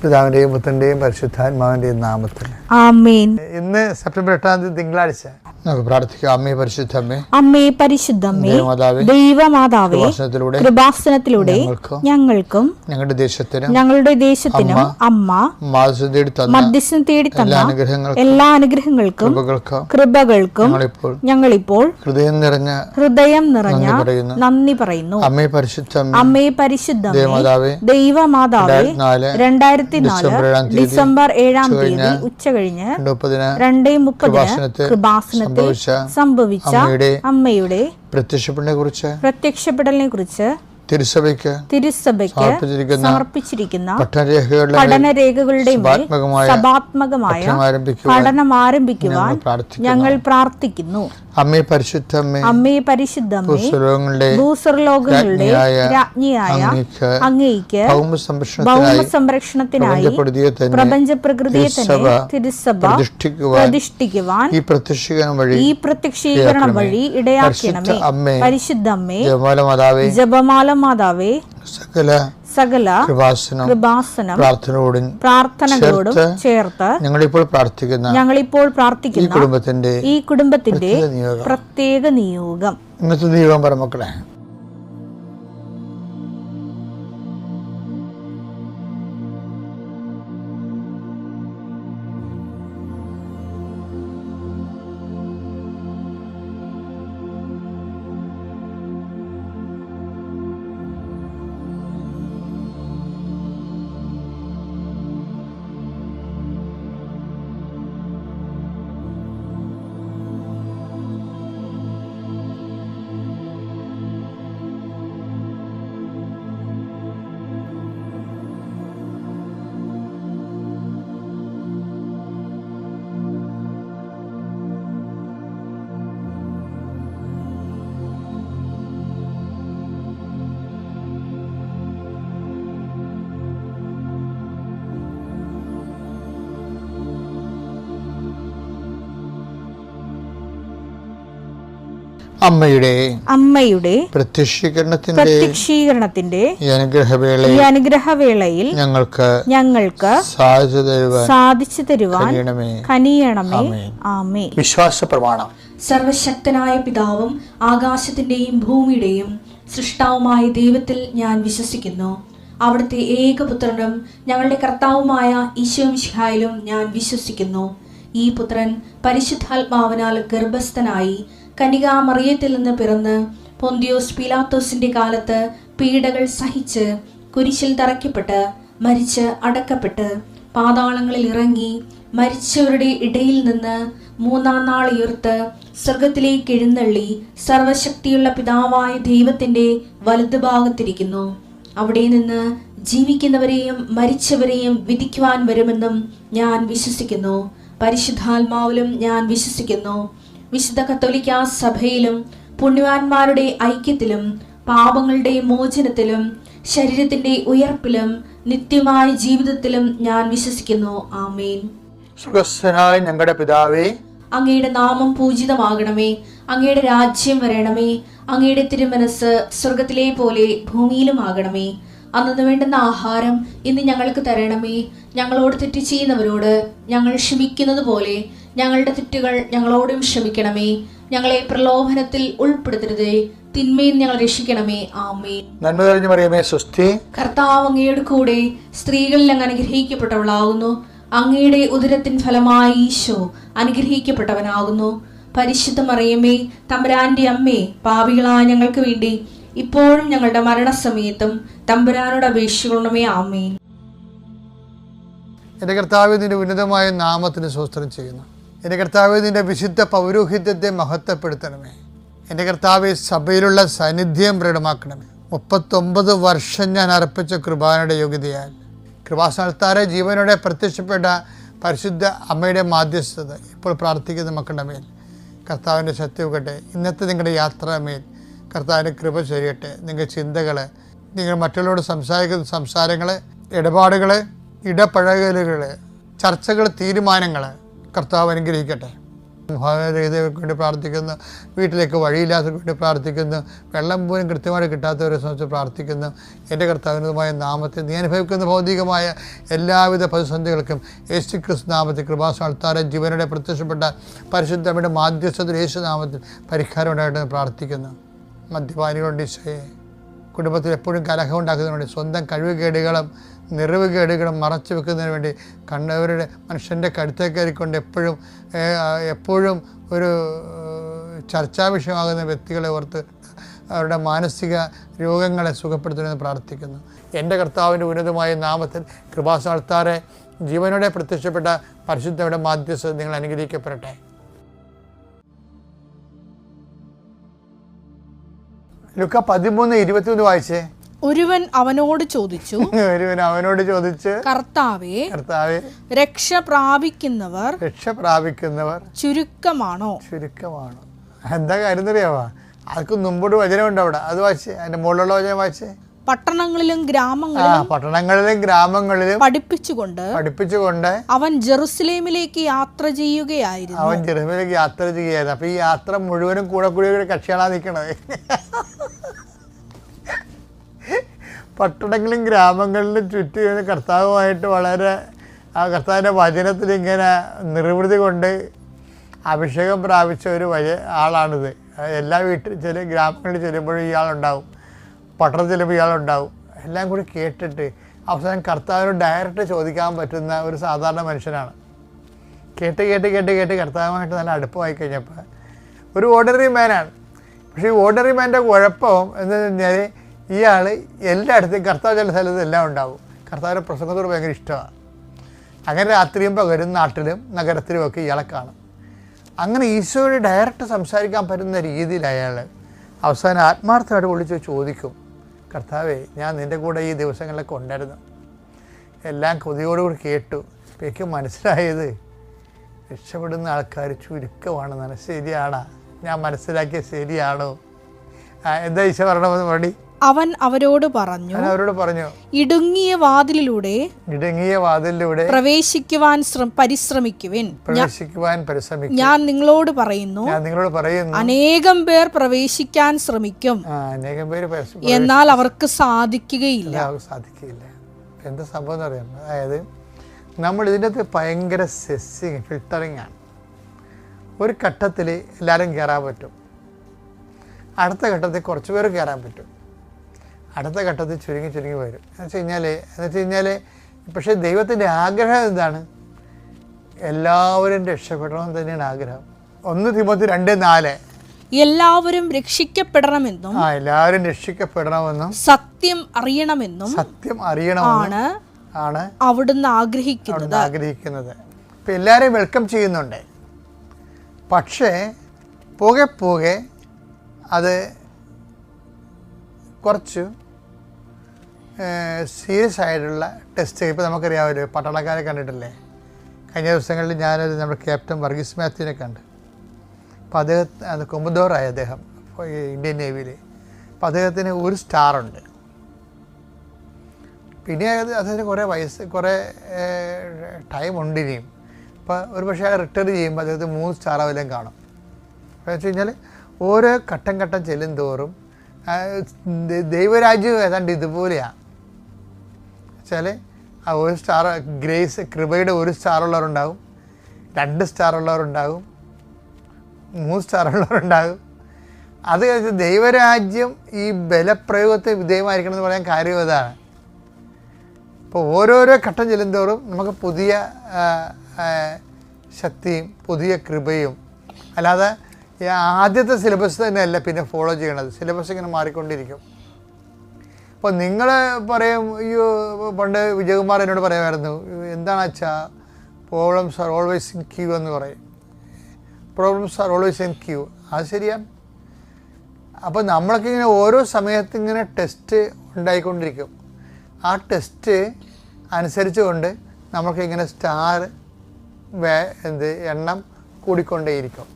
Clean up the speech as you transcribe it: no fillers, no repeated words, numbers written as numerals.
പിതാവിന്റെയും പുത്രന്റെയും പരിശുദ്ധാത്മാവിന്റെയും നാമത്തിൽ ആമേൻ. ഇന്ന് സെപ്റ്റംബർ 8 തിങ്കളാഴ്ച നമുക്ക് പ്രാർത്ഥിക്കാം. അമ്മേ പരിശുദ്ധമ്മേ, അമ്മേ പരിശുദ്ധമ്മേ, ദൈവമാതാവേ, കൃപാസനത്തിലൂടെ ഞങ്ങൾക്കും ഞങ്ങളുടെ ദേശത്തിനും അമ്മ മധ്യസ്ഥം തേടി തന്ന എല്ലാ അനുഗ്രഹങ്ങൾക്കും കൃപകൾക്കും ഞങ്ങളിപ്പോൾ ഹൃദയം നിറഞ്ഞ നന്ദി പറയുന്നു. അമ്മേ പരിശുദ്ധമ്മേ, ദൈവമാതാവേ, 2004 ഡിസംബർ 7 ഉച്ച കഴിഞ്ഞ് 2:30 കൃപാസനത്തിൽ സംഭവിച്ച അമ്മയുടെ പ്രത്യക്ഷപ്പെടലിനെ കുറിച്ച് തിരുസഭയ്ക്ക് സമർപ്പിച്ചിരിക്കുന്ന പഠനരേഖകളുടെ മേൽ സഭാത്മകമായ പഠനം ആരംഭിക്കുവാൻ ഞങ്ങൾ പ്രാർത്ഥിക്കുന്നു. അമ്മേ പരിശുദ്ധമ്മേ, ഭൂസ്വർലോകങ്ങളുടെ രാജ്ഞിയായ അങ്ങേയ്ക്ക് ഭൗമസംരക്ഷണത്തിനായി പ്രപഞ്ചപ്രകൃതിയെ തന്നെ തിരുസഭ പ്രതിഷ്ഠിക്കുവാൻ ഈ പ്രത്യക്ഷീകരണം വഴി ഇടയാക്കണമേ. പരിശുദ്ധമ്മേ, ജപമാല മാതാവേ, സകല കൃപാസനം പ്രാർത്ഥനകളോടും ചേർത്ത് ഞങ്ങളിപ്പോൾ പ്രാർത്ഥിക്കുന്ന ഈ കുടുംബത്തിന്റെ പ്രത്യേക നിയോഗം. ഇന്നത്തെ നിയോഗം പറ മക്കളെ. അമ്മയുടെ പ്രത്യക്ഷീകരണത്തിന്റെ ഈ അനുഗ്രഹവേളയിൽ ഞങ്ങൾക്ക് സാധിച്ചു തരുവാൻ കനിയണമേ. ആമേൻ. വിശ്വാസ പ്രമാണം. സർവശക്തനായ പിതാവും ആകാശത്തിന്റെയും ഭൂമിയുടെയും സൃഷ്ടാവുമായ ദൈവത്തിൽ ഞാൻ വിശ്വസിക്കുന്നു. അവിടുത്തെ ഏകപുത്രനും ഞങ്ങളുടെ കർത്താവുമായ ഈശോമിശിഹായിലും ഞാൻ വിശ്വസിക്കുന്നു. ഈ പുത്രൻ പരിശുദ്ധാത്മാവിനാൽ ഗർഭസ്ഥനായി കന്യകാമറിയത്തിൽ നിന്ന് പിറന്ന് പൊന്തിയോസ് പീലാത്തോസിന്റെ കാലത്ത് പീഡകൾ സഹിച്ച് കുരിശിൽ തറയ്ക്കപ്പെട്ട് മരിച്ച് അടക്കപ്പെട്ട് പാതാളങ്ങളിൽ ഇറങ്ങി മരിച്ചവരുടെ ഇടയിൽ നിന്ന് 3-ാം നാൾ ഉയർത്ത് സ്വർഗത്തിലേക്ക് എഴുന്നള്ളി സർവശക്തിയുള്ള പിതാവായ ദൈവത്തിന്റെ വലതുഭാഗത്തിരിക്കുന്നു. അവിടെ നിന്ന് ജീവിക്കുന്നവരെയും മരിച്ചവരെയും വിധിക്കുവാൻ വരുമെന്നും ഞാൻ വിശ്വസിക്കുന്നു. പരിശുദ്ധാത്മാവിലും ഞാൻ വിശ്വസിക്കുന്നു. വിശുദ്ധ കത്തോലിക്കാ സഭയിലും പുണ്യവാന്മാരുടെ ഐക്യത്തിലും പാപങ്ങളുടെ മോചനത്തിലും ശരീരത്തിന്റെ ഉയർപ്പിലും നിത്യമായ ജീവിതത്തിലും ഞാൻ വിശ്വസിക്കുന്നു. ആമേൻ. സ്വർഗ്ഗസ്ഥനായ ഞങ്ങളുടെ പിതാവേ, അങ്ങയുടെ നാമം പൂജിതമാകണമേ. അങ്ങയുടെ രാജ്യം വരണമേ. അങ്ങയുടെ തിരുമനസ് സ്വർഗത്തിലെ പോലെ ഭൂമിയിലും ആകണമേ. അന്നു വേണ്ടുന്ന ആഹാരം ഇന്ന് ഞങ്ങൾക്ക് തരണമേ. ഞങ്ങളോട് തെറ്റ് ചെയ്യുന്നവരോട് ഞങ്ങൾ ക്ഷമിക്കുന്നത് പോലെ ഞങ്ങളുടെ തെറ്റുകൾ ഞങ്ങളോടും ക്ഷമിക്കണമേ. ഞങ്ങളെ പ്രലോഭനത്തിൽ ഉൾപ്പെടുത്തരുതേ, തിന്മയിൽ ഞങ്ങൾ രക്ഷിക്കണമേ. ആമേൻ. നന്മ നിറഞ്ഞ മറിയമേ, സ്വസ്തി. കർത്താവ് അങ്ങയുടെ കൂടെ സ്ത്രീകളിൽ അങ്ങ് അനുഗ്രഹിക്കപ്പെട്ടവളാകുന്നു. അങ്ങയുടെ ഉദരത്തിൻ ഫലമായി ഈശോ അനുഗ്രഹിക്കപ്പെട്ടവനാകുന്നു. പരിശുദ്ധ മറിയമേ, തമ്പുരാന്റെ അമ്മേ, പാപികളായ ഞങ്ങൾക്ക് വേണ്ടി ഇപ്പോഴും ഞങ്ങളുടെ മരണസമയത്തും തമ്പുരാനോട് അപേക്ഷിക്കണമേ. ആമേൻ. എൻ്റെ കർത്താവേ, നിന്റെ ഉന്നതമായ നാമത്തിന് സ്തോത്രം ചെയ്യുന്നു. എൻ്റെ കർത്താവേ, നിന്റെ വിശുദ്ധ പൗരോഹിത്യത്തെ മഹത്വപ്പെടുത്തണമേ. എൻ്റെ കർത്താവേ, സഭയിലുള്ള സാന്നിധ്യം പ്രകടമാക്കണമേ. 39 വർഷം ഞാൻ അർപ്പിച്ച കൃപാനയുടെ യോഗ്യതയാൽ കൃപാസനത്താരെ ജീവനോടെ പ്രത്യക്ഷപ്പെട്ട പരിശുദ്ധ അമ്മയുടെ മാധ്യസ്ഥത ഇപ്പോൾ പ്രാർത്ഥിക്കുന്ന മക്കളുടെ മേൽ കർത്താവിൻ്റെ ശക്തിവെക്കട്ടെ. ഇന്നത്തെ നിങ്ങളുടെ യാത്രാമേൽ കർത്താവിൻ്റെ കൃപ ചൊരിയട്ടെ. നിങ്ങളുടെ ചിന്തകൾ, നിങ്ങൾ മറ്റുള്ളവരോട് സംസാരിക്കുന്ന സംസാരങ്ങൾ, ഇടപാടുകൾ, ഇടപഴകലുകൾ, ചർച്ചകൾ, തീരുമാനങ്ങൾ കർത്താവ് അനുഗ്രഹിക്കട്ടെ. ഭവനരഹിതർക്ക് വേണ്ടി പ്രാർത്ഥിക്കുന്നു, വീട്ടിലേക്ക് വഴിയില്ലാത്തവർക്ക് വേണ്ടി പ്രാർത്ഥിക്കുന്നു, വെള്ളം പോലും കൃത്യമായിട്ട് കിട്ടാത്തവരെ സംബന്ധിച്ച് പ്രാർത്ഥിക്കുന്നു. എൻ്റെ കർത്താവിനുമായ നാമത്തിൽ നീ അനുഭവിക്കുന്ന ഭൗതികമായ എല്ലാവിധ പ്രതിസന്ധികൾക്കും യേശുക്രിസ്തു നാമത്തിൽ കൃപാസ്ഥാനത്താരെ ജീവനോടെ പ്രത്യക്ഷപ്പെട്ട പരിശുദ്ധയുടെ മാധ്യസ്ഥത്തിൽ യേശുനാമത്തിൽ പരിഹാരം ഉണ്ടായിട്ട് പ്രാർത്ഥിക്കുന്നു. മദ്യപാനികളുണ്ട് ഈശോയെ, കുടുംബത്തിൽ എപ്പോഴും കലഹം ഉണ്ടാക്കുന്നതിന് വേണ്ടി, സ്വന്തം കഴിവുകേടുകളും നിറവുകേടുകളും മറച്ചു വെക്കുന്നതിന് വേണ്ടി, കണ്ടവരുടെ മനുഷ്യൻ്റെ കഴുത്തേ കയറിക്കൊണ്ട് എപ്പോഴും ഒരു ചർച്ചാ വിഷയമാകുന്ന വ്യക്തികളെ ഓർത്ത് അവരുടെ മാനസിക രോഗങ്ങളെ സുഖപ്പെടുത്തണമെന്ന് പ്രാർത്ഥിക്കുന്നു. എൻ്റെ കർത്താവിൻ്റെ ഉന്നതമായ നാമത്തിൽ കൃപാസ്ഥാനത്താരെ ജീവനോടെ പ്രത്യക്ഷപ്പെട്ട പരിശുദ്ധയുടെ മാധ്യസ്ഥത നിങ്ങൾ അനുഗ്രഹിക്കപ്പെടട്ടെ. ലുക്ക 13:21 വായിച്ചേ. ഒരുവൻ അവനോട് ചോദിച്ചു, കർത്താവേ, രക്ഷ പ്രാപിക്കുന്നവർ ചുരുക്കമാണോ? എന്താ കാര്യം അറിയാവാ? അതൊക്കെ മുമ്പോട്ട് വചനമുണ്ട് അവിടെ, അത് വായിച്ചേ. അതിന്റെ മുകളിലുള്ള വചനം വായിച്ചേ. പട്ടണങ്ങളിലും ഗ്രാമങ്ങളിലും പഠിപ്പിച്ചുകൊണ്ട് അവൻ ജെറുസലേമിലേക്ക് യാത്ര ചെയ്യുകയായിരുന്നു. അപ്പൊ ഈ യാത്ര മുഴുവനും കൂടെ കക്ഷികളാ നിൽക്കണത്. പട്ടണങ്ങളിലും ഗ്രാമങ്ങളിലും ചുറ്റും കർത്താവുമായിട്ട് വളരെ ആ കർത്താവിൻ്റെ വചനത്തിൽ ഇങ്ങനെ നിർവൃതി കൊണ്ട് അഭിഷേകം പ്രാപിച്ച ഒരു ആളാണിത്. എല്ലാ ചില ഗ്രാമങ്ങളിൽ ചെല്ലുമ്പോഴും ഇയാളുണ്ടാവും, പട്ടണത്തിൽ ചെല്ലുമ്പോൾ ഇയാളുണ്ടാവും. എല്ലാം കൂടി കേട്ടിട്ട് അവസാനം കർത്താവിനോട് ഡയറക്റ്റ് ചോദിക്കാൻ പറ്റുന്ന ഒരു സാധാരണ മനുഷ്യനാണ്. കേട്ട് കർത്താവുമായിട്ട് നല്ല അടുപ്പമായി കഴിഞ്ഞപ്പോൾ ഒരു ഓർഡിനറി മാനാണ്. പക്ഷേ ഈ ഓർഡിനറി മാൻ്റെ കുഴപ്പം എന്താണെന്ന് കഴിഞ്ഞാൽ ഇയാൾ എല്ലായിടത്തും കർത്താവ് ചില സ്ഥലത്തും എല്ലാം ഉണ്ടാവും. കർത്താവിൻ്റെ പ്രസംഗത്തോട് ഭയങ്കര ഇഷ്ടമാണ്. അങ്ങനെ രാത്രിയും പകരും നാട്ടിലും നഗരത്തിലുമൊക്കെ ഇയാളെ കാണും. അങ്ങനെ ഈശോയോട് ഡയറക്റ്റ് സംസാരിക്കാൻ പറ്റുന്ന രീതിയിൽ അയാൾ അവസാനം ആത്മാർത്ഥമായിട്ട് വിളിച്ച് ചോദിക്കും, കർത്താവേ, ഞാൻ നിൻ്റെ കൂടെ ഈ ദിവസങ്ങളിലൊക്കെ ഉണ്ടായിരുന്നു, എല്ലാം കൊതിയോടുകൂടി കേട്ടു. അപ്പം എനിക്ക് മനസ്സിലായത് രക്ഷപ്പെടുന്ന ആൾക്കാർ ചുരുക്കമാണെന്നാണ്. ശരിയാണോ? ഞാൻ മനസ്സിലാക്കിയ ശരിയാണോ? എന്താ ഈശോ പറയണമെന്ന് മടി? അവൻ അവരോട് പറഞ്ഞു, ഇടുങ്ങിയ വാതിലിലൂടെ പ്രവേശിക്കുവാൻ പരിശ്രമിക്കുവിൻ. ഞാൻ നിങ്ങളോട് പറയുന്നു, അനേകം പേർ പ്രവേശിക്കാൻ ശ്രമിക്കും, എന്നാൽ അവർക്ക് സാധിക്കുകയില്ല. എന്താ സംഭവം എന്ന് പറയുന്നത്, അതായത് നമ്മൾ ഇതിൻ്റെ അകത്ത് ഭയങ്കര ഫിൽട്ടറിങ് ആണ്. ഒരു ഘട്ടത്തിൽ എല്ലാവരും കയറാൻ പറ്റും, അടുത്ത ഘട്ടത്തിൽ കുറച്ച് പേർ കയറാൻ പറ്റും, അടുത്ത ഘട്ടത്തിൽ ചുരുങ്ങി വരും. എന്ന് വെച്ച് കഴിഞ്ഞാൽ പക്ഷേ ദൈവത്തിൻ്റെ ആഗ്രഹം എന്താണ്? എല്ലാവരും രക്ഷപ്പെടണമെന്ന് തന്നെയാണ് ആഗ്രഹം. 1 തിമോത്തി 2:4 എല്ലാവരും രക്ഷിക്കപ്പെടണമെന്നും എല്ലാവരും രക്ഷിക്കപ്പെടണമെന്നും സത്യം അറിയണമെന്നും ആണ് അവിടുന്ന് ആഗ്രഹിക്കുന്നത്. ഇപ്പം എല്ലാവരെയും വെൽക്കം ചെയ്യുന്നുണ്ട്. പക്ഷേ പോകെ അത് കുറച്ച് സീരിയസ് ആയിട്ടുള്ള ടെസ്റ്റ്. ഇപ്പോൾ നമുക്കറിയാമല്ലോ, പട്ടാളക്കാരെ കണ്ടിട്ടില്ലേ? കഴിഞ്ഞ ദിവസങ്ങളിൽ ഞാനൊരു നമ്മുടെ ക്യാപ്റ്റൻ വർഗീസ് മാത്യുവിനെ കണ്ട്. അപ്പോൾ അദ്ദേഹം കൊമ്പുദോറായി അദ്ദേഹം ഇന്ത്യൻ നേവിയിൽ. അപ്പോൾ അദ്ദേഹത്തിന് 1 സ്റ്റാറുണ്ട്. പിന്നെ അദ്ദേഹത്തിന് കുറേ ടൈം ഉണ്ട് ഇനിയും. അപ്പോൾ ഒരു പക്ഷേ അയാൾ റിട്ടയർ ചെയ്യുമ്പോൾ അദ്ദേഹത്തിന് 3 സ്റ്റാർ വല്ലതും കാണും. അപ്പോൾ വെച്ച് കഴിഞ്ഞാൽ ഓരോ ഘട്ടം ചെല്ലും തോറും ദൈവരാജ്യം ഏതാണ്ട് ഇതുപോലെയാണ്. വെച്ചാൽ ആ 1 സ്റ്റാർ കൃപയുടെ 1 സ്റ്റാറുള്ളവരുണ്ടാവും, 2 സ്റ്റാറുള്ളവരുണ്ടാവും, 3 സ്റ്റാറുള്ളവരുണ്ടാകും. അത് ദൈവരാജ്യം ഈ ബലപ്രയോഗത്തിന് വിധേയമായിരിക്കണം എന്ന് പറയാൻ കാര്യം അതാണ്. ഇപ്പോൾ ഓരോരോ ഘട്ടം ചെല്ലുന്തോറും നമുക്ക് പുതിയ ശക്തിയും പുതിയ കൃപയും, അല്ലാതെ ആദ്യത്തെ സിലബസ് തന്നെയല്ല പിന്നെ ഫോളോ ചെയ്യണത്. സിലബസ് ഇങ്ങനെ മാറിക്കൊണ്ടിരിക്കും. അപ്പോൾ നിങ്ങൾ പറയും, അയ്യോ പണ്ട് വിജയകുമാർ എന്നോട് പറയുമായിരുന്നു, എന്താണ് അച്ഛാ problems are always in queue എന്ന് പറയും. Problems are always in queue, അത് ശരിയാണ്. അപ്പോൾ നമ്മളൊക്കെ ഇങ്ങനെ ഓരോ സമയത്ത് ഇങ്ങനെ ടെസ്റ്റ് ഉണ്ടായിക്കൊണ്ടിരിക്കും. ആ ടെസ്റ്റ് അനുസരിച്ചുകൊണ്ട് നമ്മൾക്ക് ഇങ്ങനെ എണ്ണം കൂടിക്കൊണ്ടേയിരിക്കും.